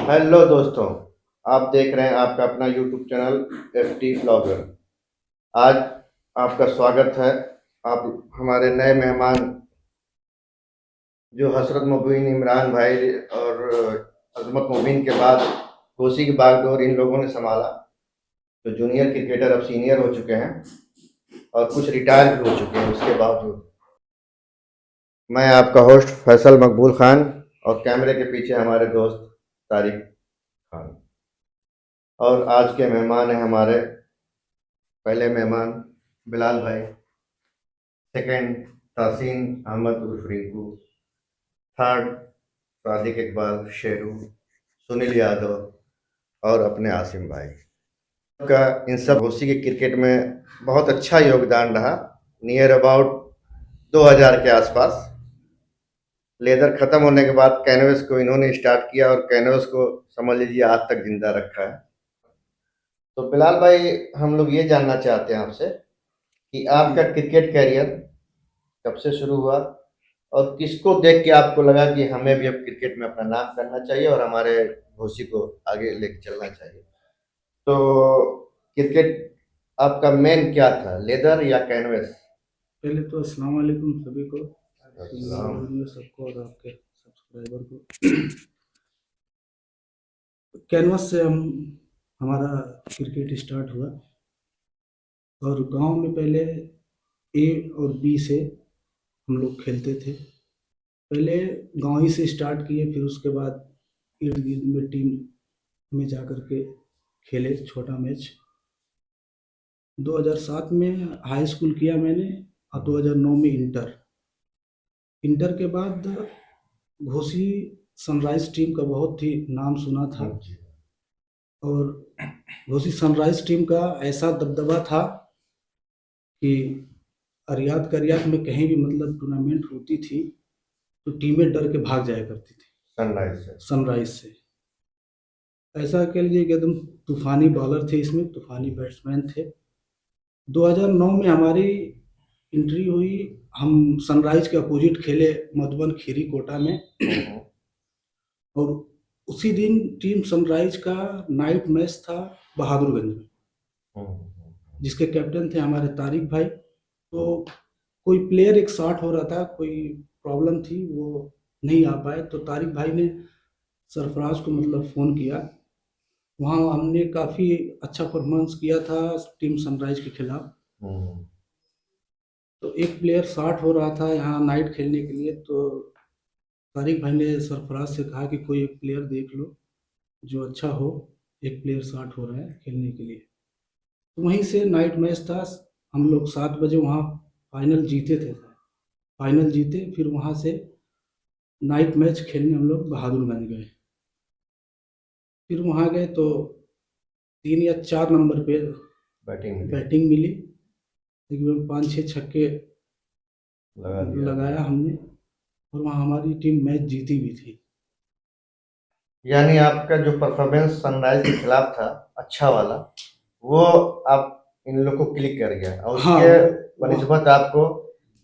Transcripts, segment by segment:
Hello दोस्तों, आप देख रहे हैं आपका अपना यूट्यूब चैनल FT ब्लॉगर। आज आपका स्वागत है। आप हमारे नए मेहमान जो हसरत मोबिन इमरान भाई और अजमत मोबिन के बाद कोसी की बागडोर इन लोगों ने संभाला। तो जूनियर क्रिकेटर अब सीनियर हो चुके हैं और कुछ रिटायर भी हो चुके हैं। उसके बावजूद मैं आपका होस्ट फैसल मकबूल खान और कैमरे के पीछे हमारे दोस्त तारिक खान। और आज के मेहमान हैं हमारे पहले मेहमान बिलाल भाई, सेकंड तासीन अहमद उर्फ रिंकू, थर्ड सादिक इकबाल शेरू, सुनील यादव और अपने आसिम भाई का इन सब घोसी के क्रिकेट में बहुत अच्छा योगदान रहा। नियर अबाउट 2000 के आसपास लेदर ख़त्म होने के बाद कैनवस को इन्होंने स्टार्ट किया और कैनवस को समझ लीजिए आज तक जिंदा रखा है। तो बिलाल भाई, हम लोग ये जानना चाहते हैं आपसे कि आपका क्रिकेट कैरियर कब से शुरू हुआ और किसको देख के आपको लगा कि हमें भी अब क्रिकेट में अपना नाम करना चाहिए और हमारे घोसी को आगे लेके चलना चाहिए। तो क्रिकेट आपका मेन क्या था, लेदर या कैनवस? पहले तो अस्सलाम वालेकुम सभी को, सबको और आपके सब्सक्राइबर को। कैनवस से हमारा क्रिकेट स्टार्ट हुआ और गांव में पहले ए और बी से हम लोग खेलते थे। पहले गांव ही से स्टार्ट किए, फिर उसके बाद इर्द गिर्द में टीम में जा कर के खेले छोटा मैच। 2007 में हाई स्कूल किया मैंने और 2009 में इंटर। इंटर के बाद घोसी सनराइज टीम का बहुत ही नाम सुना था और घोसी सनराइज टीम का ऐसा दबदबा था कि अरियात करियात में कहीं भी मतलब टूर्नामेंट होती थी तो टीमें डर के भाग जाया करती थी सनराइज से। ऐसा कह लीजिए कि एकदम तूफानी बॉलर थे, इसमें तूफानी बैट्समैन थे। 2009 में हमारी एंट्री हुई, हम सनराइज के अपोजिट खेले मधुबन खीरी कोटा में। और उसी दिन टीम सनराइज का नाइट मैच था बहादुरगंज में, जिसके कैप्टन थे हमारे तारिक भाई। तो कोई प्लेयर एक शॉट हो रहा था, कोई प्रॉब्लम थी, वो नहीं आ पाए। तो तारिक भाई ने सरफराज को मतलब फ़ोन किया। वहाँ हमने काफ़ी अच्छा परफॉर्मेंस किया था टीम सनराइज के खिलाफ। तो एक प्लेयर शॉट हो रहा था यहाँ नाइट खेलने के लिए, तो तारिक भाई ने सरफराज से कहा कि कोई एक प्लेयर देख लो जो अच्छा हो, एक प्लेयर शॉट हो रहा है खेलने के लिए। तो वहीं से नाइट मैच था। हम लोग 7 बजे वहाँ फाइनल जीते थे, फाइनल जीते। फिर वहाँ से नाइट मैच खेलने हम लोग बहादुरगंज गए। फिर वहाँ गए तो 3 या 4 नंबर पे बैटिंग मिली, तकरीबन 5-6 छक्के लगाया हमने और वहाँ हमारी टीम मैच जीती भी थी। यानी आपका जो परफॉर्मेंस सनराइज के खिलाफ था अच्छा वाला, वो आप इन लोग को क्लिक कर गया और उसके बनिस्बत आपको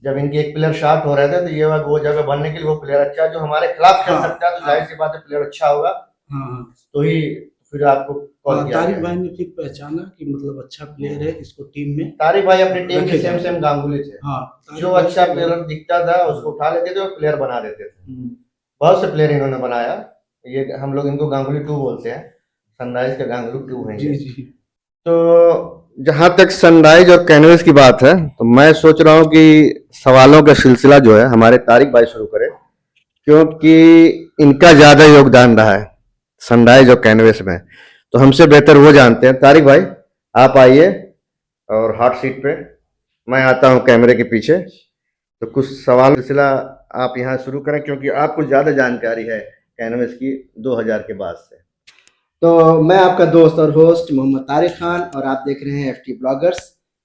जब इनके एक प्लेयर शॉट हो रहे थे तो ये वो जगह बनने के लिए वो प्लेयर अच्छा जो हमारे खिलाफ खेल सकता है, तो जाहिर सी बात है प्लेयर अच्छा होगा। तो ही फिर आपको कॉल किया तारिक भाई ने फिर पहचाना कि मतलब अच्छा प्लेयर है इसको टीम में। तारिक भाई अपनी टीम के सेम गांगुली थे। जो अच्छा प्लेयर दिखता था उसको उठा लेते थे और प्लेयर बना देते थे। बहुत से प्लेयर इन्होंने बनाया। ये हम लोग इनको गांगुली 2 बोलते हैं, सनराइज का गांगुली 2 है ये। तो जहां तक सनराइज और कैनवस की बात है तो मैं सोच रहा हूं कि सवालों का सिलसिला जो है हमारे तारिक भाई शुरू करें, क्योंकि इनका ज्यादा योगदान रहा है सनराइज और कैनवस में। तो हमसे बेहतर वो जानते हैं। तारिक भाई, आप आइए और हॉट सीट पे, मैं आता हूं कैमरे के पीछे। तो कुछ सवाल सिलसिला आप यहाँ शुरू करें, क्योंकि आपको ज़्यादा जानकारी है कैनवस की 2000 के बाद से। तो मैं आपका दोस्त और होस्ट मोहम्मद तारिक खान और आप देख रहे हैं FT ब्लॉगर्स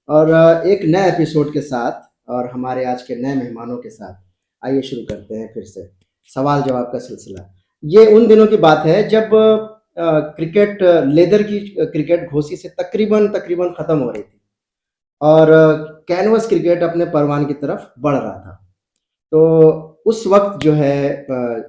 और एक नए एपिसोड के साथ और हमारे आज के नए मेहमानों के साथ आइए शुरू करते हैं फिर से सवाल जवाब का सिलसिला। ये उन दिनों की बात है जब क्रिकेट लेदर की क्रिकेट घोसी से तकरीबन ख़त्म हो रही थी और कैनवस क्रिकेट अपने परवान की तरफ बढ़ रहा था। तो उस वक्त जो है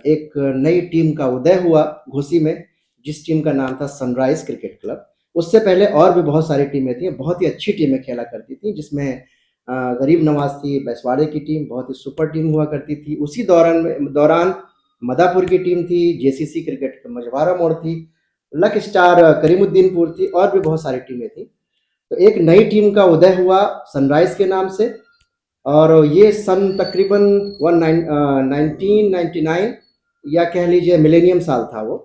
एक नई टीम का उदय हुआ घोसी में, जिस टीम का नाम था सनराइज क्रिकेट क्लब। उससे पहले और भी बहुत सारी टीमें थी, बहुत ही अच्छी टीमें खेला करती थी, जिसमें गरीब नवाज थी, बैसवाड़े की टीम बहुत ही सुपर टीम हुआ करती थी। उसी दौरान मदापुर की टीम थी, जेसीसी क्रिकेट मझवारा मोड़ थी, लक स्टार करीमुद्दीनपुर थी, और भी बहुत सारी टीमें थी। तो एक नई टीम का उदय हुआ सनराइज के नाम से, और ये सन तकरीबन 1999 या कह लीजिए मिलेनियम साल था वो,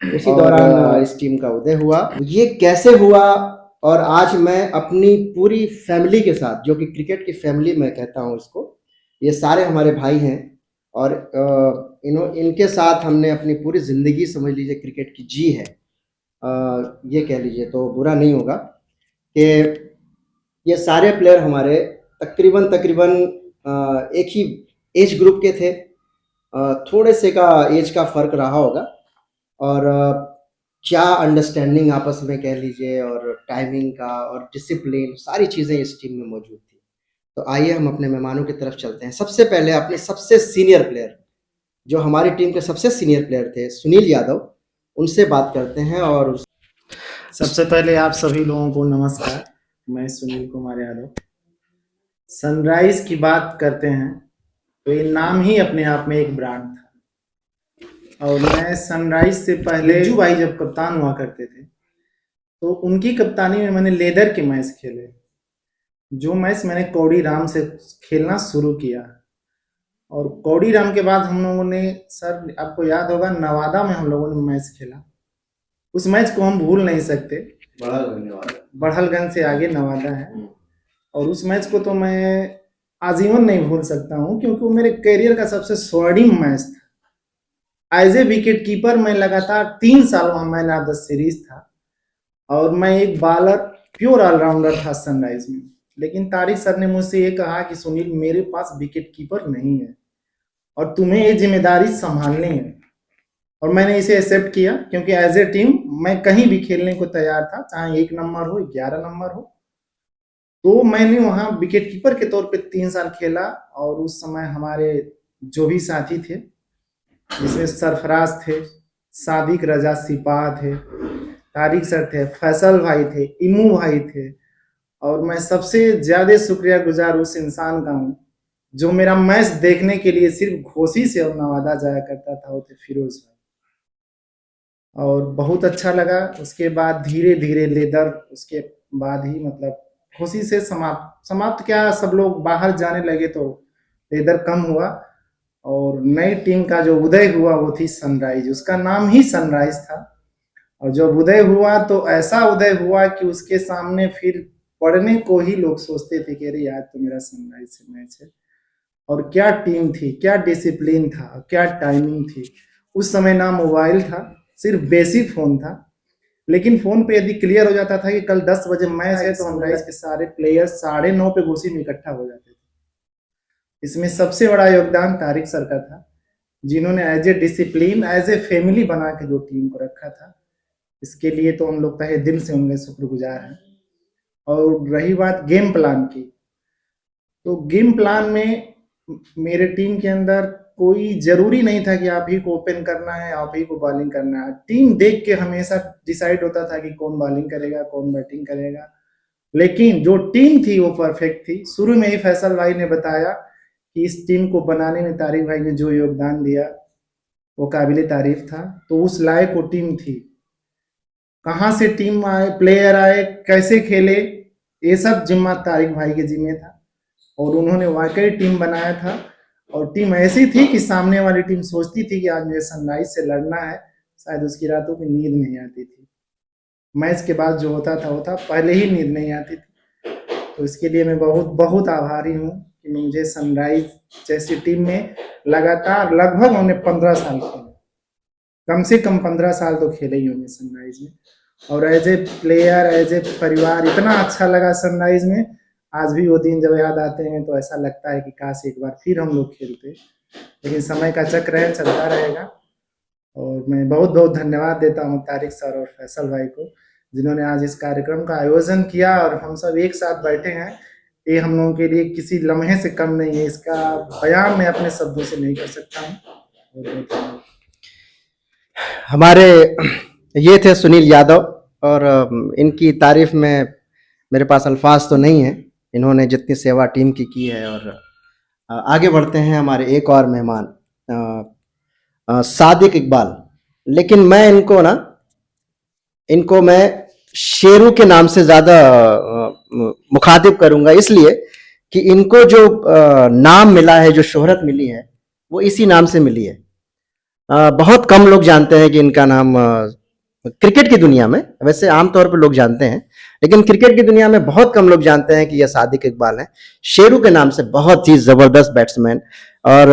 उसी दौरान इस टीम का उदय हुआ। ये कैसे हुआ, और आज मैं अपनी पूरी फैमिली के साथ, जो कि क्रिकेट की फैमिली मैं कहता हूँ इसको, ये सारे हमारे भाई हैं, और इनके साथ हमने अपनी पूरी ज़िंदगी समझ लीजिए क्रिकेट की जी है, ये कह लीजिए तो बुरा नहीं होगा कि ये सारे प्लेयर हमारे तकरीबन एक ही एज ग्रुप के थे। थोड़े से का एज का फ़र्क रहा होगा, और क्या अंडरस्टैंडिंग आपस में कह लीजिए, और टाइमिंग का और डिसिप्लिन, सारी चीज़ें इस टीम में मौजूद थी। तो आइए हम अपने मेहमानों की तरफ चलते हैं। सबसे पहले अपने सबसे सीनियर प्लेयर, जो हमारी टीम के सबसे सीनियर प्लेयर थे, सुनील यादव, उनसे बात करते हैं। और सबसे पहले आप सभी लोगों को नमस्कार, मैं सुनील कुमार यादव। सनराइज की बात करते हैं तो ये नाम ही अपने आप में एक ब्रांड था, और मैं सनराइज से पहले मंजू भाई जब कप्तान हुआ करते थे तो उनकी कप्तानी में मैंने लेदर के मैच खेले। जो मैच मैंने कौड़ी राम से खेलना शुरू किया, और कौड़ी राम के बाद हम लोगों ने, सर आपको याद होगा, नवादा में हम लोगों ने मैच खेला। उस मैच को हम भूल नहीं सकते। बढ़लगंज से आगे नवादा है, और उस मैच को तो मैं आजीवन नहीं भूल सकता हूँ, क्योंकि वो मेरे करियर का सबसे स्वर्णिम मैच था। एज ए विकेट कीपर मैं लगातार 3 साल वहाँ मैन ऑफ द सीरीज था, और मैं एक बॉलर, प्योर ऑलराउंडर था सनराइज में। लेकिन तारिक सर ने मुझसे ये कहा कि सुनील, मेरे पास विकेट कीपर नहीं है और तुम्हें ये जिम्मेदारी संभालनी है। और मैंने इसे एक्सेप्ट किया, क्योंकि एज ए टीम मैं कहीं भी खेलने को तैयार था, चाहे 1 नंबर हो, 11 नंबर हो। तो मैंने वहाँ विकेट कीपर के तौर पे 3 साल खेला, और उस समय हमारे जो भी साथी थे, जिसमें सरफराज थे, सादिक रजा सिपाह थे, तारिक सर थे, फैसल भाई थे, इमू भाई थे, और मैं सबसे ज्यादा शुक्रिया गुजार उस इंसान का हूँ जो मेरा मैच देखने के लिए सिर्फ घोसी से और नवादा जाया करता था, वो थे फिरोज भाई। और बहुत अच्छा लगा। उसके बाद धीरे धीरे लेदर, उसके बाद ही मतलब घोसी से समाप्त क्या, सब लोग बाहर जाने लगे तो लेदर कम हुआ, और नई टीम का जो उदय हुआ वो थी सनराइज। उसका नाम ही सनराइज था, और जब उदय हुआ तो ऐसा उदय हुआ कि उसके सामने फिर पढ़ने को ही लोग सोचते थे कि अरे यार, तो मेरा सनराइज से मैच है। और क्या टीम थी, क्या डिसिप्लिन था, क्या टाइमिंग थी। उस समय ना मोबाइल था, सिर्फ बेसिक फोन था, लेकिन फोन पे यदि क्लियर हो जाता था कि कल 10 बजे मैच है, तो सनराइज के सारे प्लेयर्स 9:30 पे घोसी में इकट्ठा हो जाते थे। इसमें सबसे बड़ा योगदान तारिक सर का था, जिन्होंने as a discipline, as a family बना के जो टीम को रखा था। इसके लिए तो हम लोग तहे दिल से उनके शुक्रगुजार हैं। और रही बात गेम प्लान की, तो गेम प्लान में मेरे टीम के अंदर कोई जरूरी नहीं था कि आप ही को ओपन करना है, आप ही को बॉलिंग करना है। टीम देख के हमेशा डिसाइड होता था कि कौन बॉलिंग करेगा, कौन बैटिंग करेगा। लेकिन जो टीम थी वो परफेक्ट थी। शुरू में ही फैसल भाई ने बताया कि इस टीम को बनाने में तारिक भाई ने जो योगदान दिया वो काबिले तारीफ था। तो उस लायक वो टीम थी। कहाँ से टीम आए, प्लेयर आए, कैसे खेले, ये सब जिम्मा तारिक भाई के जिम्मे था, और उन्होंने वाकई टीम बनाया था। और टीम ऐसी थी कि सामने वाली टीम सोचती थी कि आज मुझे सनराइज से लड़ना है, शायद उसकी रातों की नींद नहीं आती थी। मैच के बाद जो होता था पहले ही नींद नहीं आती थी। तो इसके लिए मैं बहुत बहुत आभारी हूँ कि मुझे सनराइज जैसी टीम में लगातार लगभग हमने 15 साल खेले, कम से कम 15 साल तो खेले ही होंगे सनराइज में। और as a player, as a परिवार, इतना अच्छा लगा सनराइज में। आज भी वो दिन जब याद आते हैं तो ऐसा लगता है कि काश एक बार फिर हम लोग खेलते, लेकिन समय का चक्र है, चलता रहेगा। और मैं बहुत बहुत धन्यवाद देता हूँ तारिक सर और फैसल भाई को, जिन्होंने आज इस कार्यक्रम का आयोजन किया और हम सब एक साथ बैठे हैं। ये हम लोगों के लिए किसी लम्हे से कम नहीं है, इसका बयान मैं अपने शब्दों से नहीं कर सकता हूँ। हमारे ये थे सुनील यादव और इनकी तारीफ में मेरे पास अल्फाज तो नहीं है, इन्होंने जितनी सेवा टीम की है। और आगे बढ़ते हैं हमारे एक और मेहमान सादिक इकबाल। लेकिन मैं इनको मैं शेरू के नाम से ज़्यादा मुखातिब करूंगा, इसलिए कि इनको जो नाम मिला है, जो शोहरत मिली है, वो इसी नाम से मिली है। बहुत कम लोग जानते हैं कि इनका नाम क्रिकेट की दुनिया में, वैसे आमतौर पर लोग जानते हैं, लेकिन क्रिकेट की दुनिया में बहुत कम लोग जानते हैं कि यह सादिक इकबाल है। शेरू के नाम से बहुत ही ज़बरदस्त बैट्समैन और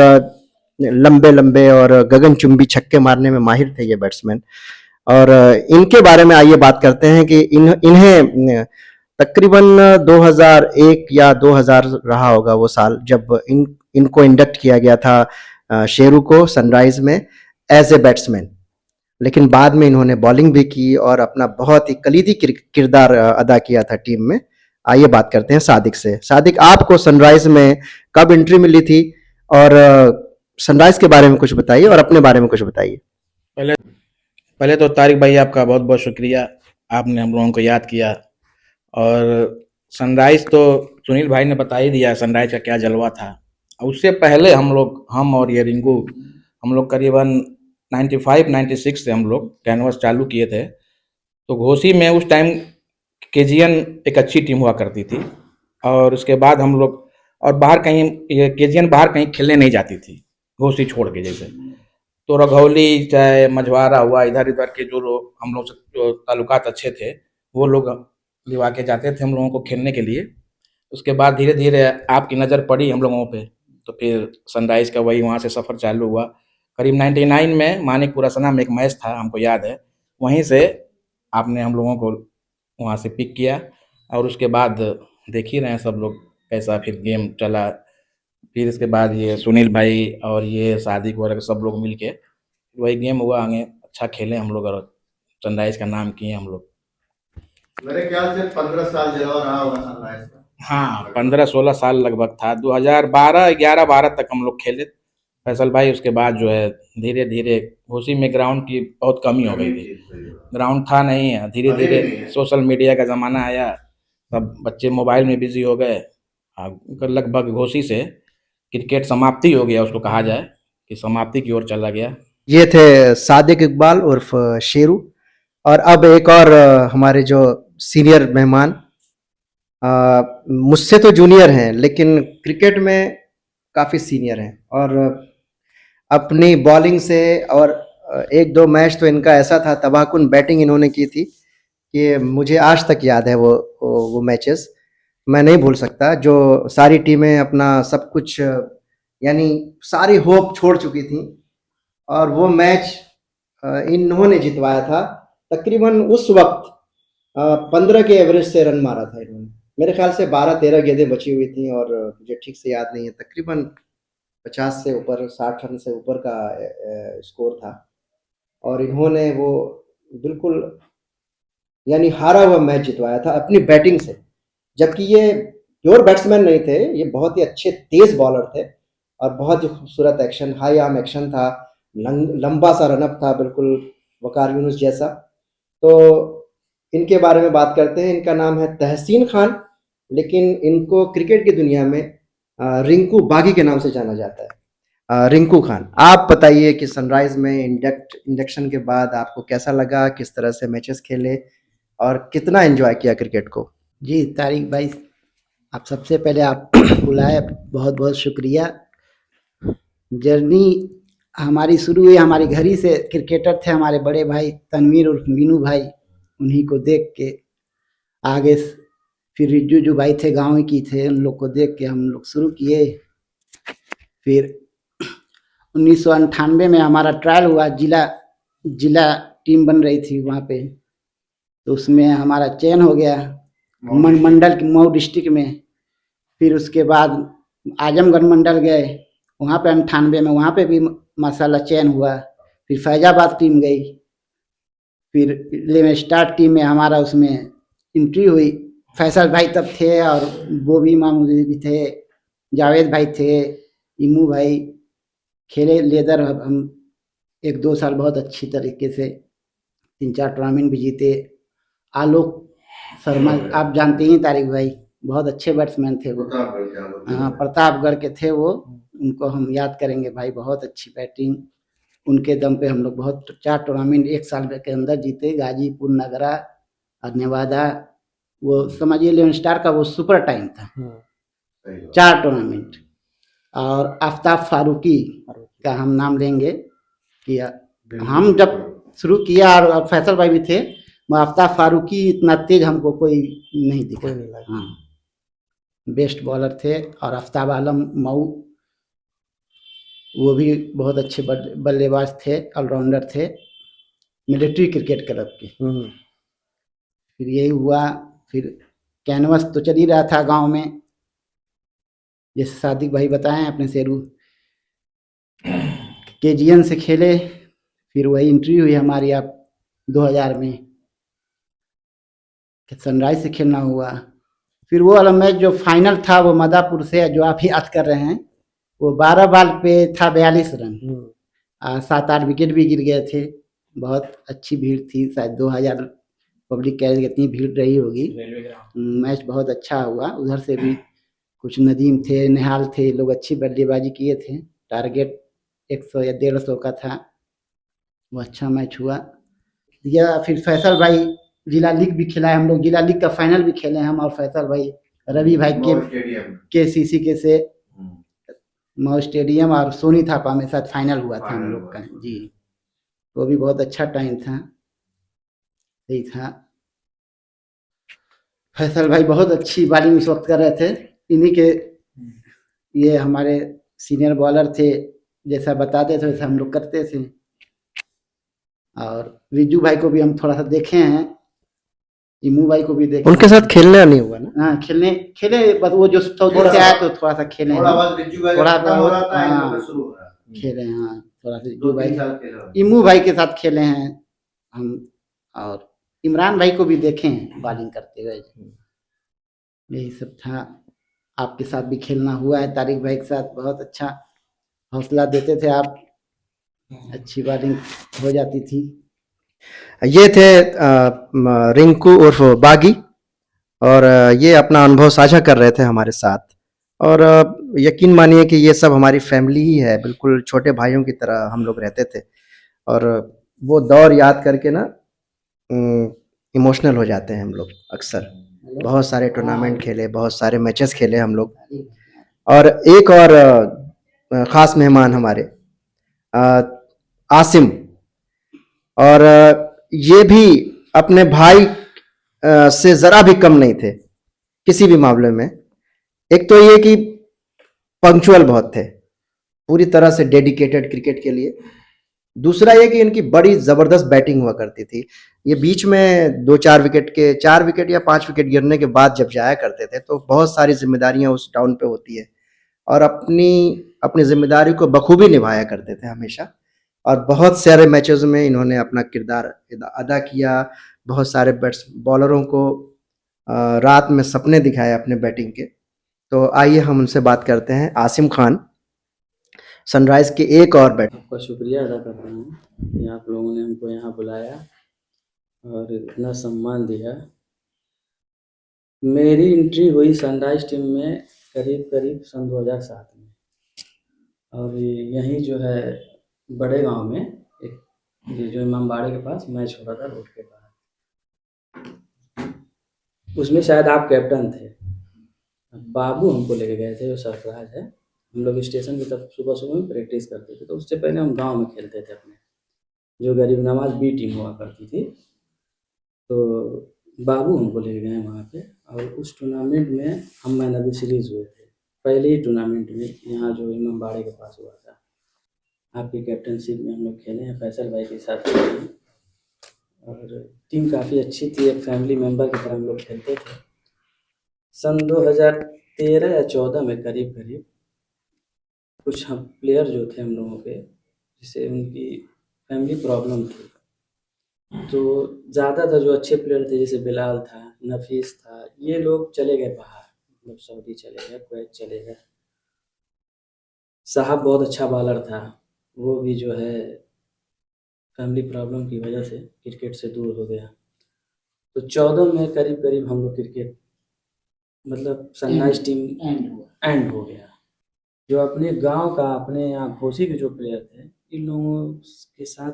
लंबे लंबे और गगनचुंबी छक्के मारने में माहिर थे ये बैट्समैन। और इनके बारे में आइए बात करते हैं कि इन्हें तकरीबन 2001 या 2000 रहा होगा वो साल, जब इनको इंडक्ट किया गया था शेरू को सनराइज में एज ए बैट्समैन। लेकिन बाद में इन्होंने बॉलिंग भी की और अपना बहुत ही कलीदी किरदार अदा किया था टीम में। आइए बात करते हैं सादिक से। सादिक, आपको सनराइज में कब एंट्री मिली थी और सनराइज के बारे में कुछ बताइए और अपने बारे में कुछ बताइए। पहले तो तारिक भाई आपका बहुत बहुत शुक्रिया, आपने हम लोगों को याद किया। और सनराइज तो सुनील भाई ने बता ही दिया सनराइज का क्या जलवा था। उससे पहले हम और ये रिंकू, हम लोग करीबन 95-96 से हम लोग कैनवस चालू किए थे। तो घोसी में उस टाइम केजीएन एक अच्छी टीम हुआ करती थी। और उसके बाद हम लोग और बाहर कहीं, ये केजीएन बाहर कहीं खेलने नहीं जाती थी घोसी छोड़ के। जैसे तो रघौली चाहे मझवारा हुआ, इधर इधर के जो लोग हम लोग से जो ताल्लुकात अच्छे थे, वो लोग लिवा के जाते थे हम लोगों को खेलने के लिए। उसके बाद धीरे धीरे आपकी नज़र पड़ी हम लोगों पे, तो फिर सनराइज का वही वहाँ से सफ़र चालू हुआ। करीब 99 में मानिकपुरा सना में एक मैच था, हमको याद है, वहीं से आपने हम लोगों को वहाँ से पिक किया। और उसके बाद देख ही रहे हैं सब लोग कैसा फिर गेम चला। फिर इसके बाद ये सुनील भाई और ये सादिक वगैरह सब लोग मिल के वही गेम हुआ, आगे अच्छा खेले हम लोग और सनराइज का नाम किए हम लोग। मेरे ख्याल से 15 साल जलवा रहा होगा सनराइज का। हाँ, 15-16 साल लगभग था। 2012, 11-12 तक हम लोग खेले फैसल भाई। उसके बाद जो है धीरे धीरे घोसी में ग्राउंड की बहुत कमी हो गई थी, ग्राउंड था नहीं है। धीरे धीरे सोशल मीडिया का ज़माना आया, सब बच्चे मोबाइल में बिजी हो गए। लगभग घोसी से क्रिकेट समाप्ति हो गया, उसको कहा जाए कि समाप्ति की ओर चला गया। ये थे सादिक इकबाल उर्फ शेरू। और अब एक और हमारे जो सीनियर मेहमान, मुझसे तो जूनियर हैं लेकिन क्रिकेट में काफ़ी सीनियर हैं और अपनी बॉलिंग से और एक दो मैच तो इनका ऐसा था, तबाहकुन बैटिंग इन्होंने की थी कि मुझे आज तक याद है वो मैचेस मैं नहीं भूल सकता। जो सारी टीमें अपना सब कुछ यानी सारी होप छोड़ चुकी थी और वो मैच इन्होंने जितवाया था। तकरीबन उस वक्त 15 के एवरेज से रन मारा था इन्होंने। मेरे ख्याल से 12-13 गेंदें बची हुई थी और मुझे ठीक से याद नहीं है, तकरीबन 50 से ऊपर, 60 रन से ऊपर का स्कोर था। और इन्होंने वो बिल्कुल यानी हारा हुआ मैच जितवाया था अपनी बैटिंग से। जबकि ये प्योर बैट्समैन नहीं थे, ये बहुत ही अच्छे तेज बॉलर थे और बहुत ही खूबसूरत एक्शन, हाई आर्म एक्शन था, लंबा सा रनअप था, बिल्कुल वकार यूनुस जैसा। तो इनके बारे में बात करते हैं। इनका नाम है तहसीन खान, लेकिन इनको क्रिकेट की दुनिया में रिंकू बागी के नाम से जाना जाता है। रिंकू खान, आप बताइए कि सनराइज में इंडक्शन के बाद आपको कैसा लगा, किस तरह से मैचेस खेले और कितना एंजॉय किया क्रिकेट को। जी तारिक भाई, आप सबसे पहले आप बुलाए, बहुत बहुत शुक्रिया। जर्नी हमारी शुरू हुई हमारे घर ही से। क्रिकेटर थे हमारे बड़े भाई तनवीर और मीनू भाई, उन्हीं को देख के आगे फिर रिज्जू जो भाई थे गाँव की थे, उन लोग को देख के हम लोग शुरू किए। फिर 1998 में हमारा ट्रायल हुआ, जिला टीम बन रही थी वहाँ पे, तो उसमें हमारा चयन हो गया मंडल की मऊ डिस्ट्रिक्ट में। फिर उसके बाद आजमगढ़ मंडल गए, वहाँ पे 98 में वहाँ पे भी माशाल्लाह चयन हुआ। फिर फैजाबाद टीम गई, फिर 11 स्टार टीम में हमारा उसमें एंट्री हुई। फैसल भाई तब थे और बोबी मामूदी भी थे, जावेद भाई थे, इमू भाई खेले लेदर। हम 1-2 साल बहुत अच्छी तरीके से 3-4 टूर्नामेंट भी जीते। आलोक शर्मा आप जानते ही हैं तारिक भाई, बहुत अच्छे बैट्समैन थे वो। प्रतापगढ़ के आलोक हाँ, शर्मा। प्रतापगढ़ के थे वो, उनको हम याद करेंगे भाई, बहुत अच्छी बैटिंग। उनके दम पे हम लोग बहुत 4 टूर्नामेंट 1 साल के अंदर जीते, गाजीपुर, नगरा और नेवादा। वो समझिए 11 स्टार का वो सुपर टाइम था, सही बात। 4 टूर्नामेंट। और आफ्ताब फारूकी का हम नाम लेंगे कि हम जब शुरू किया और फैसल भाई भी थे, आफ्ताब फारूकी इतना तेज हमको कोई नहीं दिखा। हाँ, बेस्ट बॉलर थे। और आफ्ताब आलम मऊ, वो भी बहुत अच्छे बल्लेबाज थे, ऑलराउंडर थे, मिलिट्री क्रिकेट क्लब के। फिर यही हुआ, फिर कैनवस तो चल ही रहा था गांव में, जैसे सादिक भाई बताएं अपने शेरू केजीएन से खेले। फिर वही एंट्री हुई हमारी आप 2000 में, सनराइज से खेलना हुआ। फिर वो वाला मैच जो फाइनल था वो मदापुर से, जो आप याद कर रहे हैं, वो 12 बॉल पे था 42 रन, 7-8 विकेट भी गिर गए थे। बहुत अच्छी भीड़ थी, शायद 2000 पब्लिक कह इतनी भीड़ रही होगी। मैच बहुत अच्छा हुआ, उधर से भी कुछ नदीम थे, निहाल थे, लोग अच्छी बल्लेबाजी किए थे। टारगेट 100 या 150 का था, वो अच्छा मैच हुआ। या फिर फैसल भाई जिला लीग भी खेला है हम लोग, जिला लीग का फाइनल भी खेले हैं हम और फैसल भाई, रवि भाई के सीसी के से मऊ स्टेडियम और सोनी थापा में साथ फाइनल हुआ था हम लोग का जी। वो भी बहुत अच्छा टाइम था, सही था। फैसल भाई बहुत अच्छी बॉलिंग उस वक्त कर रहे थे, इन्हीं के ये हमारे सीनियर बॉलर थे, जैसा बताते थे वैसा हम लोग करते थे। और रिजू भाई को भी हम थोड़ा सा देखे हैं, इमू भाई को भी देखे। उनके साथ खेलना नहीं हुआ ना? हाँ, खेले बस वो जो सऊदी से आया तो थोड़ा सा खेले हैं, थोड़ा बहुत रिज्जू भाई थोड़ा खत्म हो रहा था, इन लोगों हाँ का शुरू हो रहा था। खेले हैं, हाँ थोड़ा सा रिजू 2-3 भाई, साल खेले हो। इमू भाई के साथ खेले हैं हम। और इमरान भाई को भी देखे हैं बॉलिंग करते हुए। यही सब था। आपके साथ भी खेलना हुआ है, तारिक भाई के साथ बहुत अच्छा हौसला देते थे आप, अच्छी बॉलिंग हो जाती थी। ये थे रिंकू उर्फ बागी, और ये अपना अनुभव साझा कर रहे थे हमारे साथ। और यकीन मानिए कि ये सब हमारी फैमिली ही है, बिल्कुल छोटे भाइयों की तरह हम लोग रहते थे। और वो दौर याद करके ना इमोशनल हो जाते हैं हम लोग अक्सर। बहुत सारे टूर्नामेंट खेले, बहुत सारे मैचेस खेले हम लोग। और एक और ख़ास मेहमान हमारे आसिम, और ये भी अपने भाई से ज़रा भी कम नहीं थे किसी भी मामले में। एक तो ये कि पंक्चुअल बहुत थे, पूरी तरह से डेडिकेटेड क्रिकेट के लिए। दूसरा ये कि इनकी बड़ी ज़बरदस्त बैटिंग हुआ करती थी। ये बीच में 2-4 विकेट के 4 विकेट या 5 विकेट गिरने के बाद जब जाया करते थे तो बहुत सारी जिम्मेदारियां उस डाउन पे होती है, और अपनी अपनी जिम्मेदारी को बखूबी निभाया करते थे हमेशा। और बहुत सारे मैचेस में इन्होंने अपना किरदार अदा किया। बहुत सारे बैट्स बॉलरों को रात में सपने दिखाए अपने बैटिंग के। तो आइए हम उनसे बात करते हैं। आसिम खान, सनराइज के एक और बैट। आपका शुक्रिया अदा करता हूँ कि आप लोगों ने हमको यहाँ बुलाया और इतना सम्मान दिया। मेरी एंट्री हुई सनराइज टीम में करीब सन 2007 में, और यहीं जो है बड़े गांव में एक ये जो इमामबाड़े के पास मैच हो रहा था रोड के बाहर, उसमें शायद आप कैप्टन थे। बाबू हमको लेके गए थे, जो सरफराज है। हम लोग स्टेशन की तरफ सुबह सुबह में प्रैक्टिस करते थे, तो उससे पहले हम गांव में खेलते थे अपने, जो गरीब नवाज बी टीम हुआ करती थी। तो बाबू हमको ले गए वहाँ पे, और उस टूर्नामेंट में हम मैन ऑफ द सीरीज हुए थे, पहले ही टूर्नामेंट में, यहाँ जो इमामबाड़े के पास हुआ था। आपकी कैप्टनशिप में हम लोग खेले हैं, फैसल भाई के साथ खेले हैं, और टीम काफ़ी अच्छी थी, एक फैमिली मेम्बर की तरह हम लोग खेलते थे। सन 2013 या 14 में करीब कुछ हम प्लेयर जो थे हम लोगों के, जिससे उनकी फैमिली प्रॉब्लम थी, तो ज़्यादातर जो अच्छे प्लेयर थे जैसे बिलाल था, नफीस था, ये लोग चले गए बाहर, मतलब सऊदी चले गए, कुवैत चले गए। साहब बहुत अच्छा बॉलर था, वो भी जो है फैमिली प्रॉब्लम की वजह से क्रिकेट से दूर हो गया। तो 14 में करीब-करीब हम लोग क्रिकेट मतलब सनराइज़ टीम एंड हो गया। जो अपने गाँव का, अपने यहाँ घोसी के जो प्लेयर थे, इन लोगों के साथ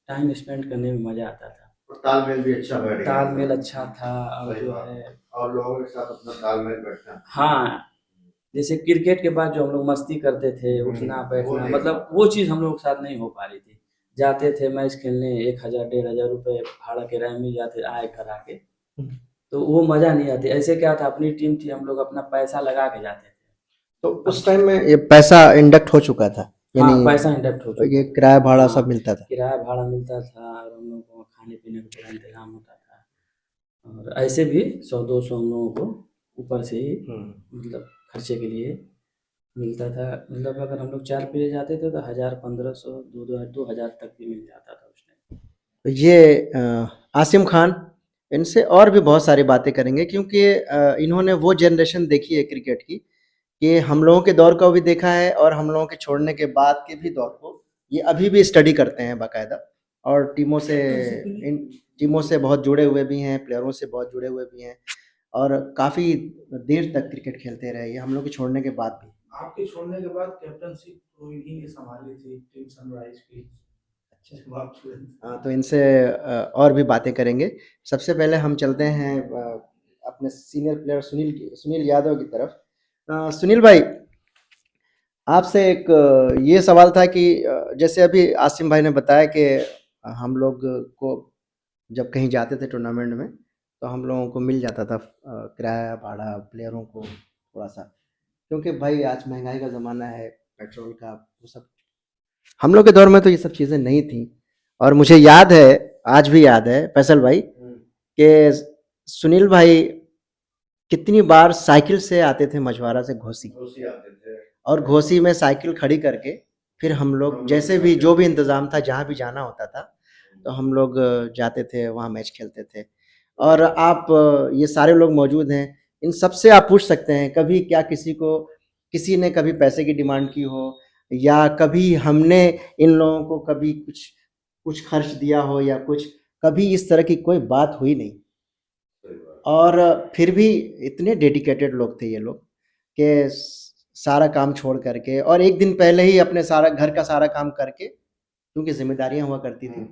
टाइम स्पेंड करने में मज़ा आता था। और तालमेल भी अच्छा बैठ गया। तालमेल अच्छा था और सही जो बात। है और लोगों के साथ अपना तालमेल बैठता है। हाँ, जैसे क्रिकेट के बाद जो हम लोग मस्ती करते थे, उठना वो बैठना नहीं मतलब होता। वो चीज़ हम लोग के साथ नहीं हो पा रही थी। जाते थे मैच खेलने 1000 1500 रुपए भाड़ा किराए मिल जाते, आए घर आके, तो वो मज़ा नहीं आती। ऐसे क्या था, अपनी टीम थी, हम लोग अपना पैसा लगा के जाते थे। तो उस टाइम में ये पैसा इंडक्ट हो चुका था, हाँ, यानी पैसा इंडक्ट हो चुका ये था। किराया भाड़ा हाँ, सब मिलता था। किराया भाड़ा मिलता था और हम लोग को खाने-पीने का पूरा इंतज़ाम होता था। और ऐसे भी 100-200 हम लोगों को ऊपर से ही मतलब खर्चे के लिए मिलता था। मतलब अगर हम लोग 4 प्लेयर जाते थे तो 1000 1500 2000 तक भी मिल जाता था उस टाइम। तो ये आसिम खान, इनसे और भी बहुत सारी बातें करेंगे क्योंकि इन्होंने वो जनरेशन देखी है क्रिकेट की कि हम लोगों के दौर को भी देखा है और हम लोगों के छोड़ने के बाद के भी दौर को ये अभी भी स्टडी करते हैं बाकायदा, और इन टीमों से बहुत जुड़े हुए भी हैं, प्लेयरों से बहुत जुड़े हुए भी हैं और काफ़ी देर तक क्रिकेट खेलते रहे ये हम लोग के छोड़ने के बाद भी। आपके छोड़ने के बाद कैप्टनशिप तो इन्हीं ने संभाली थी टीम सनराइज की। जब आप छोड़े थे। हाँ, तो इनसे और भी बातें करेंगे। सबसे पहले हम चलते हैं अपने सीनियर प्लेयर सुनील यादव की तरफ। सुनील भाई, आपसे एक ये सवाल था कि जैसे अभी आसिम भाई ने बताया कि हम लोग को जब कहीं जाते थे टूर्नामेंट में तो हम लोगों को मिल जाता था किराया भाड़ा प्लेयरों को थोड़ा सा, क्योंकि भाई आज महंगाई का ज़माना है, पेट्रोल का वो सब। हम लोग के दौर में तो ये सब चीज़ें नहीं थी और मुझे याद है, आज भी याद है फैसल भाई, कि सुनील भाई कितनी बार साइकिल से आते थे मझवारा से घोसी, घोसी आते थे। और घोसी में साइकिल खड़ी करके फिर हम लोग जैसे भी जो भी इंतज़ाम था जहाँ भी जाना होता था तो हम लोग जाते थे वहाँ मैच खेलते थे। और आप ये सारे लोग मौजूद हैं, इन सब से आप पूछ सकते हैं कभी क्या किसी ने कभी पैसे की डिमांड की हो या कभी हमने इन लोगों को कभी कुछ कुछ खर्च दिया हो या कुछ, कभी इस तरह की कोई बात हुई नहीं। और फिर भी इतने डेडिकेटेड लोग थे ये लोग कि सारा काम छोड़ करके और एक दिन पहले ही अपने सारा घर का सारा काम करके, क्योंकि जिम्मेदारियां हुआ करती थी,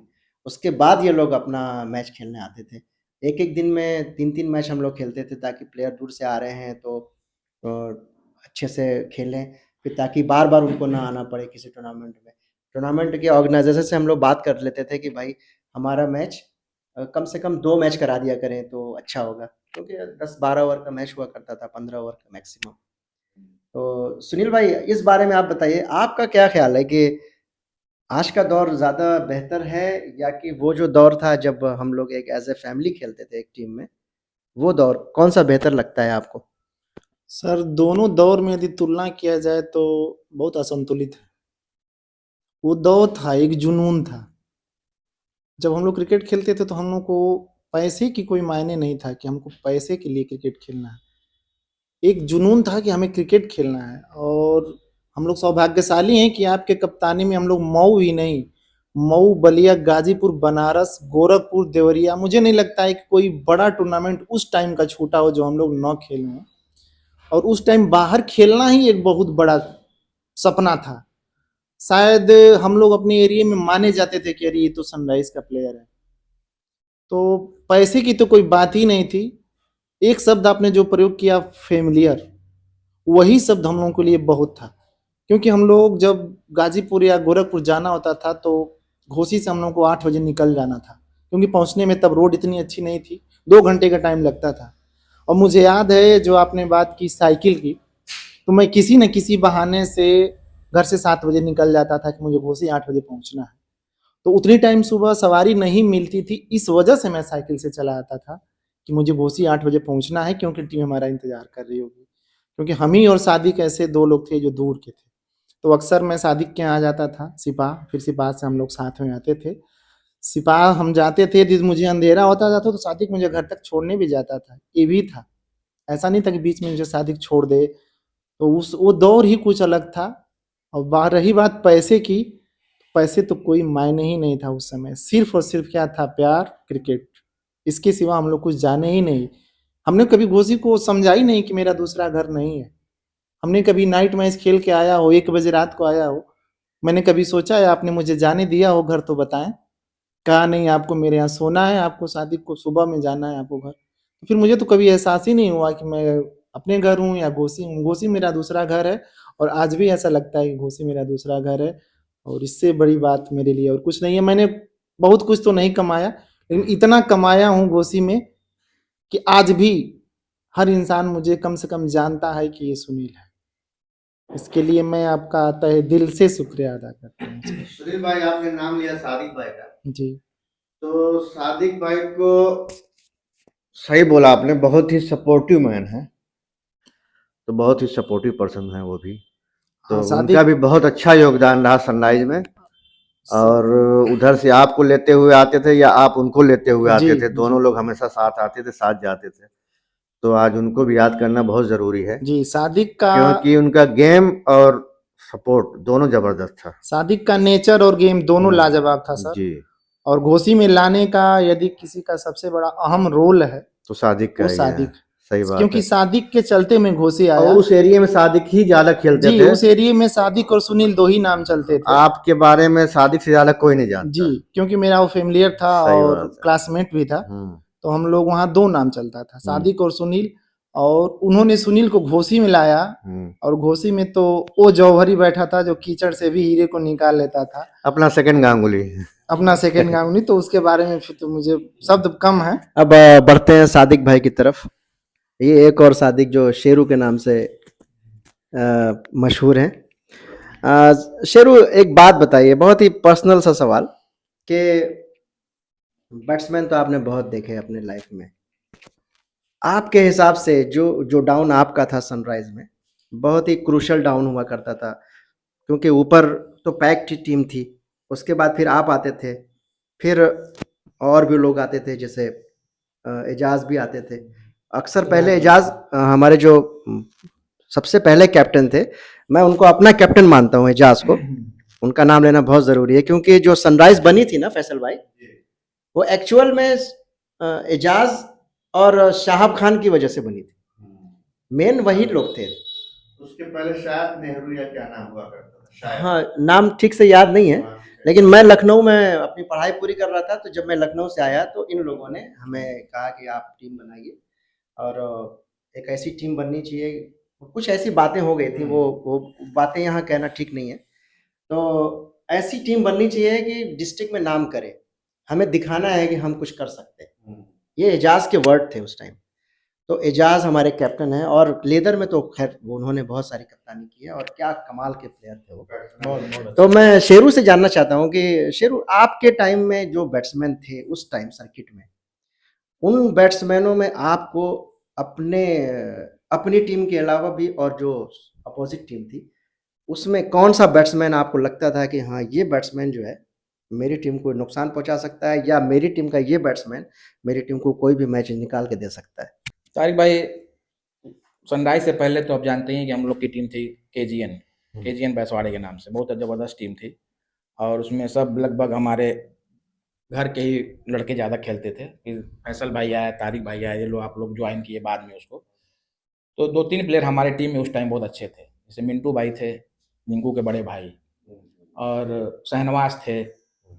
उसके बाद ये लोग अपना मैच खेलने आते थे। एक एक दिन में 3-3 मैच हम लोग खेलते थे ताकि प्लेयर दूर से आ रहे हैं तो अ, अच्छे से खेलें, फिर ताकि बार बार उनको ना आना पड़े किसी टूर्नामेंट में। टूर्नामेंट के ऑर्गेनाइजेशन से हम लोग बात कर लेते थे कि भाई हमारा मैच कम से कम 2 मैच करा दिया करें तो अच्छा होगा, क्योंकि 10-12 ओवर का मैच हुआ करता था, 15 ओवर का मैक्सिमम। तो सुनील भाई, इस बारे में आप बताइए, आपका क्या ख्याल है कि आज का दौर ज़्यादा बेहतर है या कि वो जो दौर था जब हम लोग एक एज़ ए फैमिली खेलते थे एक टीम में, वो दौर कौन-सा बेहतर लगता है आपको? सर दोनों दौर में यदि तुलना किया जाए तो बहुत असंतुलित है। वो दौर था, एक जुनून था। जब हम लोग क्रिकेट खेलते थे तो हम लोग को पैसे की कोई मायने नहीं था कि हमको पैसे के लिए क्रिकेट खेलना है। एक जुनून था कि हमें क्रिकेट खेलना है और हम लोग सौभाग्यशाली हैं कि आपके कप्तानी में हम लोग मऊ ही नहीं, मऊ, बलिया, गाजीपुर, बनारस, गोरखपुर, देवरिया, मुझे नहीं लगता है कि कोई बड़ा टूर्नामेंट उस टाइम का छूटा हो जो हम लोग न खेले हों। और उस टाइम बाहर खेलना ही एक बहुत बड़ा सपना था। शायद हम लोग अपने एरिया में माने जाते थे कि अरे ये तो सनराइज का प्लेयर है। तो पैसे की तो कोई बात ही नहीं थी। एक शब्द आपने जो प्रयोग किया फेमिलियर, वही शब्द हम लोगों के लिए बहुत था। क्योंकि हम लोग जब गाजीपुर या गोरखपुर जाना होता था तो घोसी से हम लोग को 8 बजे निकल जाना था, क्योंकि पहुंचने में तब रोड इतनी अच्छी नहीं थी, 2 घंटे का टाइम लगता था। और मुझे याद है जो आपने बात की साइकिल की, तो मैं किसी न किसी बहाने से घर से 7 बजे निकल जाता था कि मुझे घोसी 8 बजे पहुंचना है। तो उतनी टाइम सुबह सवारी नहीं मिलती थी, इस वजह से मैं साइकिल से चला आता था कि मुझे घोसी 8 बजे पहुंचना है क्योंकि टीम हमारा इंतजार कर रही होगी। क्योंकि हम ही और सादिक ऐसे 2 लोग थे जो दूर के थे। तो अक्सर मैं सादिक के यहाँ जाता था सिपाह, फिर सिपाह से हम लोग साथ में आते थे। सिपाह हम जाते थे, यदि मुझे अंधेरा होता था तो सादिक मुझे घर तक छोड़ने भी जाता था। ये भी था, ऐसा नहीं था कि बीच में मुझे सादिक छोड़ दे। तो उस वो दौर ही कुछ अलग था। और रही बात पैसे की, पैसे तो कोई मायने ही नहीं था उस समय, सिर्फ और सिर्फ क्या था, प्यार, क्रिकेट। इसके सिवा हम लोग कुछ जाने ही नहीं। हमने कभी घोसी को समझा ही नहीं कि मेरा दूसरा घर नहीं है। हमने कभी नाइट मैच खेल के आया हो, 1 बजे रात को आया हो, मैंने कभी सोचा है आपने मुझे जाने दिया हो घर तो बताएं। कहा नहीं, आपको मेरे यहाँ सोना है, आपको शादी को सुबह में जाना है आपको घर। तो फिर मुझे तो कभी एहसास ही नहीं हुआ कि मैं अपने घर हूँ या घोसी हूँ। घोसी मेरा दूसरा घर है और आज भी ऐसा लगता है कि घोसी मेरा दूसरा घर है, और इससे बड़ी बात मेरे लिए और कुछ नहीं है। मैंने बहुत कुछ तो नहीं कमाया, लेकिन इतना कमाया हूँ घोसी में कि आज भी हर इंसान मुझे कम से कम जानता है कि ये सुनील है। इसके लिए मैं आपका तहे दिल से शुक्रिया अदा करता हूँ। सुनील भाई, आपने नाम लिया सादिक भाई का, जी, तो सादिक भाई को सही बोला आपने, बहुत ही सपोर्टिव मैन है, तो बहुत ही सपोर्टिव पर्सन है वो भी। तो हाँ, उनका भी बहुत अच्छा योगदान रहा सनराइज में। और उधर से आपको लेते हुए आते थे या आप उनको लेते हुए आते जी, थे, दोनों लोग हमेशा साथ आते थे, साथ जाते थे। तो आज उनको भी याद करना बहुत जरूरी है, जी। सादिक का क्योंकि उनका गेम और सपोर्ट दोनों जबरदस्त था। सादिक का नेचर और गेम दोनों लाजवाब था सर। जी, और घोसी में लाने का यदि किसी का सबसे बड़ा अहम रोल है तो सादिक का वो ही है। सादिक, सही बात क्योंकि है। सादिक के चलते मैं घोसी आया। और उस एरिया में सादिक ही ज्यादा खेलते जी, थे। उस एरिया में सादिक और सुनील दो ही नाम चलते थे। आपके बारे में सादिक से ज्यादा कोई नहीं जानता। जी, क्योंकि मेरा वो फेमिलियर था सही और बात है। क्लासमेट भी था, हम्म, तो हम लोग वहाँ 2 नाम चलता था, सादिक और सुनील। और उन्होंने सुनील को घोसी में लाया, हम्म। और घोसी में तो वो जौहरी बैठा था जो कीचड़ से भी हीरे को निकाल लेता था, अपना सेकंड गांगुली। अपना सेकंड गांगुली। तो उसके बारे में फिर तो मुझे शब्द कम है। अब बढ़ते हैं सादिक भाई की तरफ। ये एक और सादिक जो शेरू के नाम से मशहूर हैं। शेरू, एक बात बताइए, बहुत ही पर्सनल सा सवाल, कि बैट्समैन तो आपने बहुत देखे अपने लाइफ में, आपके हिसाब से जो जो डाउन आपका था सनराइज में, बहुत ही क्रूशल डाउन हुआ करता था, क्योंकि ऊपर तो पैक्ड टीम थी, उसके बाद फिर आप आते थे, फिर और भी लोग आते थे, जैसे एजाज भी आते थे। अक्सर पहले एजाज हमारे जो सबसे पहले कैप्टन थे, मैं उनको अपना कैप्टन मानता हूँ एजाज को, उनका नाम लेना बहुत ज़रूरी है, क्योंकि जो सनराइज बनी थी ना फैसल भाई, वो एक्चुअल में एजाज और शाहब खान की वजह से बनी थी। मेन वही लोग थे। उसके पहले शायद नेहरू या क्या नाम हुआ करता था शायद। हाँ, नाम ठीक से याद नहीं है, लेकिन मैं लखनऊ में अपनी पढ़ाई पूरी कर रहा था, तो जब मैं लखनऊ से आया तो इन लोगों ने हमें कहा कि आप टीम बनाइए, और एक ऐसी टीम बननी चाहिए। कुछ ऐसी बातें हो गई थी, वो बातें यहाँ कहना ठीक नहीं है। तो ऐसी टीम बननी चाहिए कि डिस्ट्रिक्ट में नाम करे, हमें दिखाना है कि हम कुछ कर सकते हैं। ये एजाज के वर्ड थे उस टाइम। तो एजाज हमारे कैप्टन हैं, और लेदर में तो खैर उन्होंने बहुत सारी कप्तानी की है, और क्या कमाल के प्लेयर थे वो। बहुत तो मैं शेरू से जानना चाहता हूँ कि शेरू, आपके टाइम में जो बैट्समैन थे उस टाइम सर्किट में, उन बैट्समैनों में आपको अपने अपनी टीम के अलावा भी, और जो अपोजिट टीम थी उसमें कौन सा बैट्समैन आपको लगता था कि हाँ, ये बैट्समैन जो है मेरी टीम को नुकसान पहुंचा सकता है, या मेरी टीम का ये बैट्समैन मेरी टीम को कोई भी मैच निकाल के दे सकता है? तारिक भाई, सनराइज से पहले तो आप जानते ही हैं कि हम लोग की टीम थी केजीएन बैसवाड़े के नाम से, बहुत ज़बरदस्त टीम थी। और उसमें सब लगभग हमारे घर के ही लड़के ज़्यादा खेलते थे। फिर फैसल भाई आया, तारिक भाई आया, ये लोग आप लोग ज्वाइन किए बाद में उसको। तो 2-3 प्लेयर हमारे टीम में उस टाइम बहुत अच्छे थे, जैसे मिंटू भाई थे, रिंकू के बड़े भाई, और शहनवाज थे,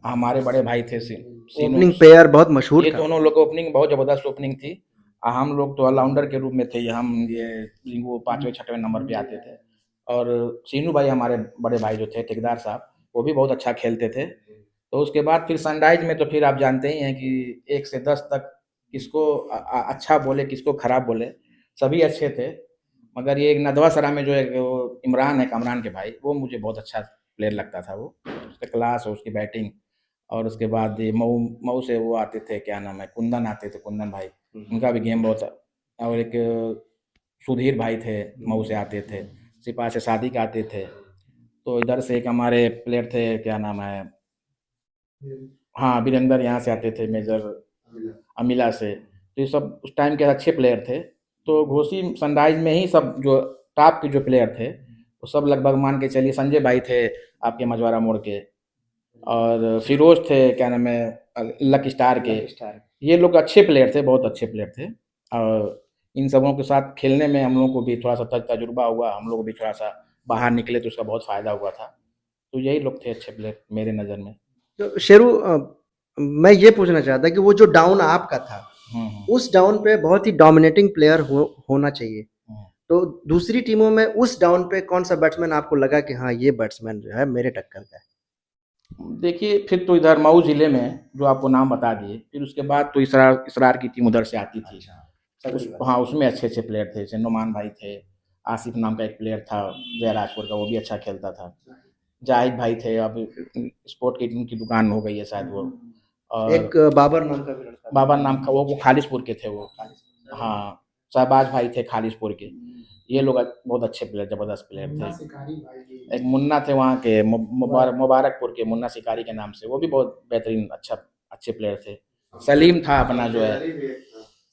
हमारे बड़े भाई थे सीनू। ओपनिंग पेयर बहुत मशहूर ये था। दोनों लोग ओपनिंग बहुत ज़बरदस्त ओपनिंग थी। हम लोग तो ऑलराउंडर के रूप में थे, हम ये रिंकू 5वें 6वें नंबर पे आते थे। और सीनू भाई हमारे बड़े भाई जो थे ठेकेदार साहब, वो भी बहुत अच्छा खेलते थे। तो उसके बाद फिर सनराइज में तो फिर आप जानते ही हैं कि 1 से 10 तक किसको अच्छा बोले, किसको खराब बोले, सभी अच्छे थे। मगर ये एक नदवा सरा में जो है वो इमरान है, कामरान के भाई, वो मुझे बहुत अच्छा प्लेयर लगता था। वो उसका क्लास और उसकी बैटिंग। और उसके बाद ये मऊ मऊ से वो आते थे, क्या नाम है, कुंदन आते थे, कुंदन भाई, उनका भी गेम बहुत। और एक सुधीर भाई थे, मऊ से आते थे। सिपा से सादिक आते थे। तो इधर से एक हमारे प्लेयर थे, क्या नाम है, हाँ वीरेंद्र यहाँ से आते थे, मेजर अमिला से। तो ये सब उस टाइम के अच्छे प्लेयर थे। तो घोसी सनराइज में ही सब जो टॉप के जो प्लेयर थे वो सब लगभग मान के चलिए, संजय भाई थे आपके मझवारा मोड़ के, और फिरोज थे, क्या नाम है, लक स्टार के। स्टार। ये लोग अच्छे प्लेयर थे, बहुत अच्छे प्लेयर थे। और इन सबों के साथ खेलने में हम लोगों को भी थोड़ा सा तजुर्बा हुआ, हम लोग भी थोड़ा सा बाहर निकले तो उसका बहुत फ़ायदा हुआ था। तो यही लोग थे अच्छे प्लेयर मेरे नज़र में। तो शेरू, मैं ये पूछना चाहता कि वो जो डाउन आपका था, उस डाउन पे बहुत ही डोमिनेटिंग प्लेयर होना चाहिए। तो दूसरी टीमों में उस डाउन पे कौन सा बैट्समैन आपको लगा कि हाँ ये बैट्समैन जो है मेरे टक्कर का है? देखिए, फिर तो इधर मऊ ज़िले में जो आपको नाम बता दिए, फिर उसके बाद तो इसरार की टीम उधर से आती थी। हाँ, उसमें अच्छे-अच्छे प्लेयर थे, जैसे नुमान भाई थे, आसिफ नाम का एक प्लेयर था जयराजपुर का, वो भी अच्छा खेलता था। जाहिद भाई थे, अब स्पोर्ट की उनकी दुकान हो गई है शायद वो। और एक बाबर नाम का भी लड़का था। बाबर नाम का वो खालिसपुर के थे वो। हाँ, शहबाज भाई थे खालिसपुर के। ये लोग बहुत अच्छे प्लेयर, ज़बरदस्त प्लेयर थे। एक मुन्ना थे वहाँ के, मुबारकपुर के, मुन्ना शिकारी के नाम से, वो भी बहुत बेहतरीन अच्छे प्लेयर थे। सलीम था अपना जो है,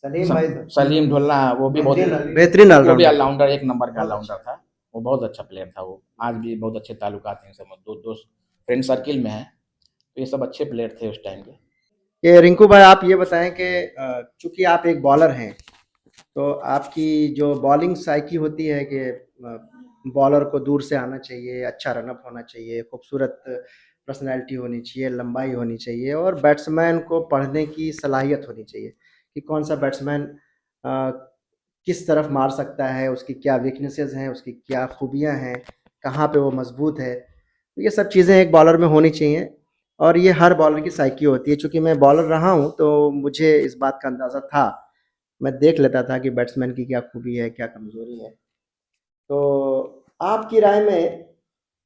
सलीम भाई था। सलीम ढुल्ला, वो भी बहुत बेहतरीन वो भी ऑलराउंडर। ऑलराउंडर, एक नंबर का ऑलराउंडर था। वो बहुत अच्छा प्लेयर था वो। आज भी बहुत अच्छे ताल्लुकात हैं सब, दोस्त फ्रेंड सर्किल में है। तो ये सब अच्छे प्लेयर थे उस टाइम के। ये रिंकू भाई, आप ये बताएं कि चूंकि आप एक बॉलर हैं, तो आपकी जो बॉलिंग साइकी होती है कि बॉलर को दूर से आना चाहिए, अच्छा रनअप होना चाहिए, खूबसूरत पर्सनैलिटी होनी चाहिए, लंबाई होनी चाहिए, और बैट्समैन को पढ़ने की सलाहियत होनी चाहिए कि कौन सा बैट्समैन किस तरफ मार सकता है, उसकी क्या वीकनेसेस हैं, उसकी क्या खूबियां हैं, कहाँ पे वो मजबूत है। तो ये सब चीज़ें एक बॉलर में होनी चाहिए, और ये हर बॉलर की साइकी होती है। चूंकि मैं बॉलर रहा हूँ तो मुझे इस बात का अंदाज़ा था, मैं देख लेता था कि बैट्समैन की क्या खूबी है, क्या कमज़ोरी है। तो आपकी राय में,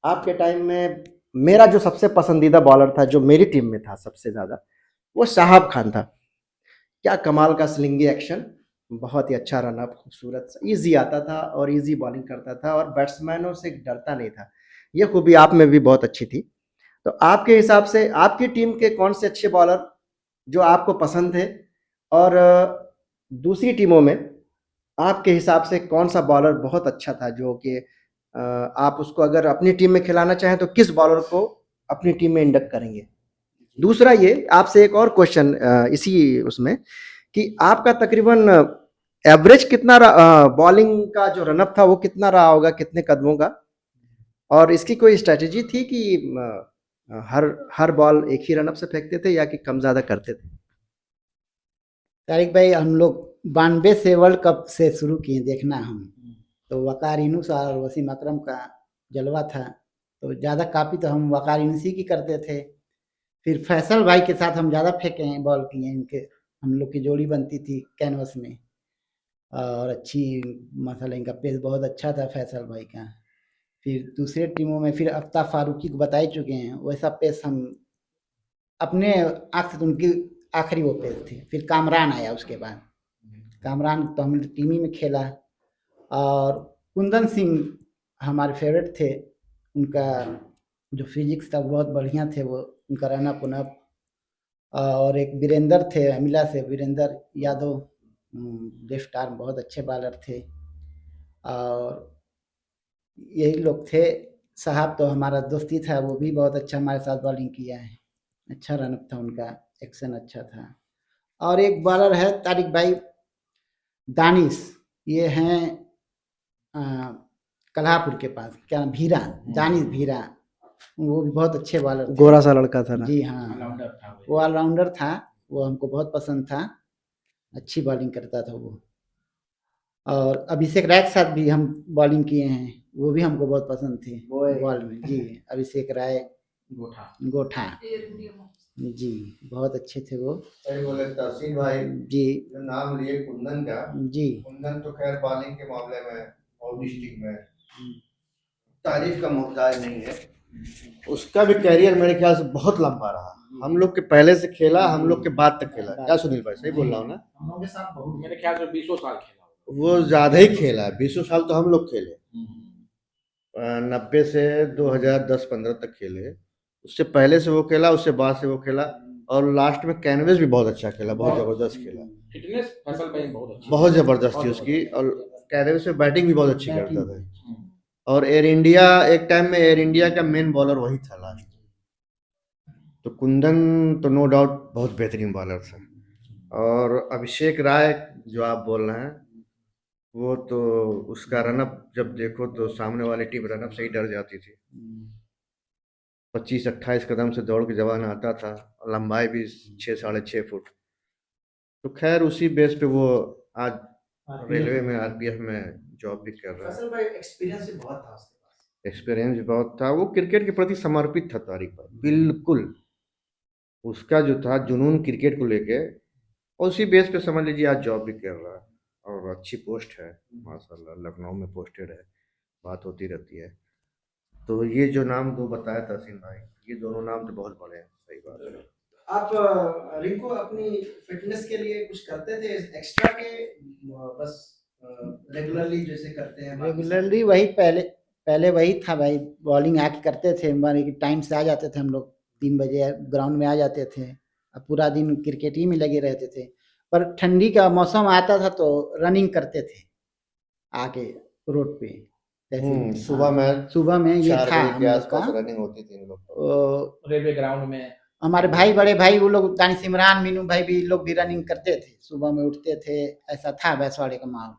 आपके टाइम में मेरा जो सबसे पसंदीदा बॉलर था, जो मेरी टीम में था सबसे ज़्यादा, वो शाहाब खान था। क्या कमाल का स्लिंगी एक्शन, बहुत ही अच्छा रनअप, खूबसूरत, ईज़ी आता था और ईज़ी बॉलिंग करता था और बैट्समैनों से डरता नहीं था। ये खूबी आप में भी बहुत अच्छी थी। तो आपके हिसाब से आपकी टीम के कौन से अच्छे बॉलर जो आपको पसंद थे, और दूसरी टीमों में आपके हिसाब से कौन सा बॉलर बहुत अच्छा था जो कि आप उसको अगर अपनी टीम में खिलाना चाहें तो किस बॉलर को अपनी टीम में इंडक्ट करेंगे? दूसरा ये आपसे एक और क्वेश्चन इसी उसमें, कि आपका तकरीबन एवरेज कितना बॉलिंग का जो रनअप था वो कितना रहा होगा, कितने कदमों का, और इसकी कोई स्ट्रेटेजी थी कि हर हर बॉल एक ही रनअप से फेंकते थे या कि कम ज़्यादा करते थे? तारिक भाई, हम लोग 92 से वर्ल्ड कप से शुरू किए देखना हम। तो वकार यूनुस और वसीम अकरम का जलवा था, तो ज़्यादा काफ़ी तो हम वकार यूनुस ही की करते थे। फिर फैसल भाई के साथ हम ज़्यादा फेंके हैं, बॉल किए इनके, हम लोग की जोड़ी बनती थी कैनवस में, और अच्छी, मसाला इनका पेस बहुत अच्छा था फैसल भाई का। फिर दूसरे टीमों में फिर आफ्ताब फारूकी को बता ही चुके हैं, वैसा पेस हम अपने आँख से, तो उनकी आखिरी वो पेस थी। फिर कामरान आया उसके बाद, कामरान तो हम टीम ही में खेला। और कुंदन सिंह हमारे फेवरेट थे, उनका जो फिजिक्स था बहुत बढ़िया थे वो, उनका रनअप वनअप। और एक वीरेंद्र थे अमिला से, वीरेंद्र यादव, लेफ्ट आर्म बहुत अच्छे बॉलर थे। और यही लोग थे। साहब तो हमारा दोस्ती था, वो भी बहुत अच्छा हमारे साथ बॉलिंग किया है, अच्छा रनअप था उनका, एक्शन अच्छा था। और एक बॉलर है तारिक भाई, दानिश, ये हैं कल्हापुर के पास, क्या नाम, भीरा, दानिश भीरा, वो भी बहुत अच्छे बॉलर थे। गोरा सा लड़का था ना? जी हाँ, वो ऑलराउंडर था, वो हमको बहुत पसंद था, अच्छी बॉलिंग करता था वो। और अभिषेक राय के साथ भी हम बॉलिंग किए हैं, वो भी हमको बहुत पसंद थे बॉल में। जी, अभिषेक राय, गोठा, जी, बहुत अच्छे थे वो। सही बोले तहसीन भाई, जी जो नाम लिए कुंदन का, जी, कुंदन तो खैर बॉलिंग के मामले में और डिस्ट्रिक्ट में तारीफ का मोहताज नहीं है। उसका भी कैरियर मेरे ख्याल से बहुत लंबा रहा, हम लोग के पहले से खेला, हम लोग के बाद तक खेला। क्या सुनील भाई, सही बोल रहा हूँ ना? हम लोग के साथ बहुत मेरे ख्याल से 20 साल खेला। वो ज्यादा ही खेला है, 20 साल तो हम लोग खेले। 90 से 2010-15 तक खेले, उससे पहले से वो खेला, उससे बाद से वो खेला, और लास्ट में कैनवेस भी बहुत अच्छा खेला, बहुत जबरदस्त खेला, फिटनेस फैसल भाई बहुत अच्छी, बहुत जबरदस्त थी उसकी, और कैनवेस में बैटिंग भी बहुत अच्छी करता था। और एयर इंडिया, एक टाइम में एयर इंडिया का मेन बॉलर वही था लास्ट। तो कुंदन तो नो डाउट बहुत बेहतरीन बॉलर था, और अभिषेक राय जो आप बोल रहे हैं, वो तो उसका रनअप जब देखो तो सामने वाली टीम रनअप से ही डर जाती थी। 25-28 कदम से दौड़ के जवान आता था, और लंबाई भी 6-6.5 फुट। तो खैर उसी बेस पे वो आज रेलवे में आरपीएफ में जॉब भी कर रहा है। फसल भाई एक्सपीरियंस भी बहुत था उसके पास। एक्सपीरियंस भी बहुत था, वो क्रिकेट के प्रति समर्पित था तारिक भाई, बिल्कुल। उसका जो था जुनून क्रिकेट को लेके, और उसी बेस पे समझ लीजिए आज जॉब भी कर रहा है, और अच्छी पोस्ट है माशाल्लाह, लखनऊ में पोस्टेड है, बात होती रहती है। तो ये जो नाम दो बताया तहसीन भाई, ये दोनों नाम तो बहुत बड़े हैं, सही बात है। आप रिंकू अपनी फिटनेस के लिए कुछ करते थे एक्स्ट्रा के, बस रेगुलरली जैसे करते हैं बाकी सब? रेगुलरली वही पहले पहले वही था भाई, बॉलिंग आके करते थे, माने कि टाइम से आ जाते थे हम लोग, 3 बजे ग्राउंड में आ जाते थे, अब पूरा दिन क्रिकेट ही में लगे रहते थे। पर ठंडी का मौसम आता था तो रनिंग करते थे आके रोड पे, जैसे सुबह में सुबह में ये 4 था बजे हम के लोग आसपास का। रनिंग होती थी इन लोग को। रेलवे ग्राउंड में हमारे भाई बड़े भाई वो लोग दानिश इमरान मीनू भाई भी लोग भी रनिंग करते थे, सुबह में उठते थे, ऐसा था बैसवाड़े का माहौल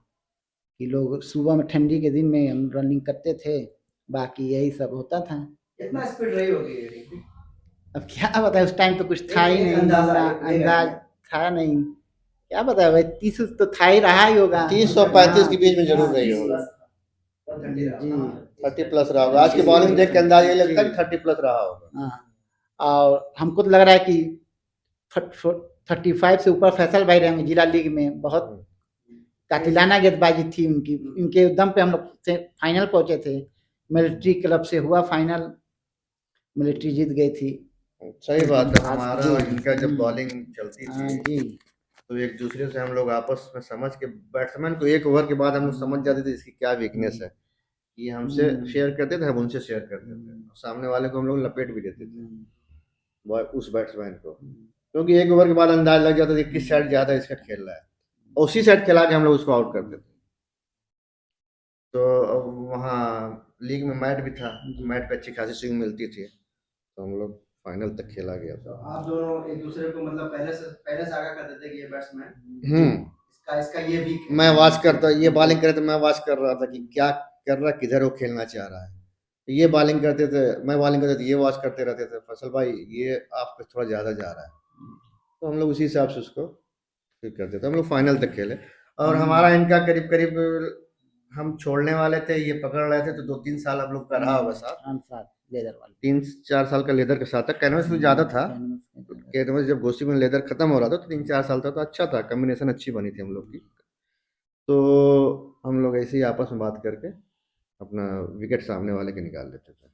कि लोग सुबह में ठंडी के दिन में हम रनिंग करते थे, बाकी यही सब होता था। कितना स्पीड रही होगी ये रिंकू? अब क्या बताए, उस टाइम तो कुछ था ही एक नहीं, अंदाजा, इतना एक अंदाज आइडिया। था नहीं, क्या बताए भाई, 30 तो था ही, रहा ही होगा। 30 और 35 के बीच में जरूर रही होगी। जी 30 प्लस रहा होगा, आज की बॉलिंग देख के अंदाजा ये लगता है कि 30 प्लस रहा होगा। हाँ, और हमको तो लग रहा है कि 35 से ऊपर फैसल भाई रहेंगे जिला लीग में, बहुत कातिलाना गेंदबाजी थी उनकी, इनके दम पे हम लोग से फाइनल पहुंचे थे, मिलिट्री क्लब से हुआ फाइनल, मिलिट्री जीत गई थी। सही बात है, आज हमारा जी, और इनका जब बॉलिंग चलती हाँ थी जी, तो एक दूसरे से हम लोग आपस में समझ के, बैट्समैन को एक ओवर के बाद हम लोग समझ जाते थे इसकी क्या वीकनेस है, ये हमसे शेयर करते थे, हम उनसे शेयर करते थे, सामने वाले को हम लोग लपेट भी देते थे उस बैट्समैन को, क्योंकि एक ओवर के बाद अंदाज लग जाता था कि किस साइड ज्यादा इसका खेल रहा है, उसी साइड खेला के हम लोग उसको आउट करते थे। तो वहाँ लीग में मैट भी था, मैट पे अच्छी खासी स्विंग मिलती थी, तो हम लोग फाइनल तक खेला गया तो था। आप दोनों एक दूसरे को मतलब पहले से आगाह करते थे कि ये बैट्समैन हम्म इसका ये वीक है। मैं वॉच करता, ये बॉलिंग करे तो मैं वॉच कर रहा था कि क्या कर रहा है, किधर वो खेलना चाह रहा है। ये बॉलिंग करते थे, मैं बॉलिंग करते थे, ये वॉच करते रहते थे, फसल भाई ये आप पे थोड़ा ज़्यादा जा रहा है, तो हम लोग उसी हिसाब से उसको ठीक करते थे। हम लोग फाइनल तक खेले, और हमारा इनका करीब करीब, हम छोड़ने वाले थे, ये पकड़ रहे थे, तो 2-3 साल हम लोग का रहा होगा साथ, आंसर लेदर वाले 3-4 साल का लेदर के साथ था, कैनवस भी ज़्यादा था, कैनवस जब गोशी में लेदर खत्म हो रहा था तो 3-4 साल था, तो अच्छा था, कम्बिनेशन अच्छी बनी थी हम लोग की। तो हम लोग ऐसे ही आपस में बात करके अपना विकेट सामने वाले के निकाल लेते थे।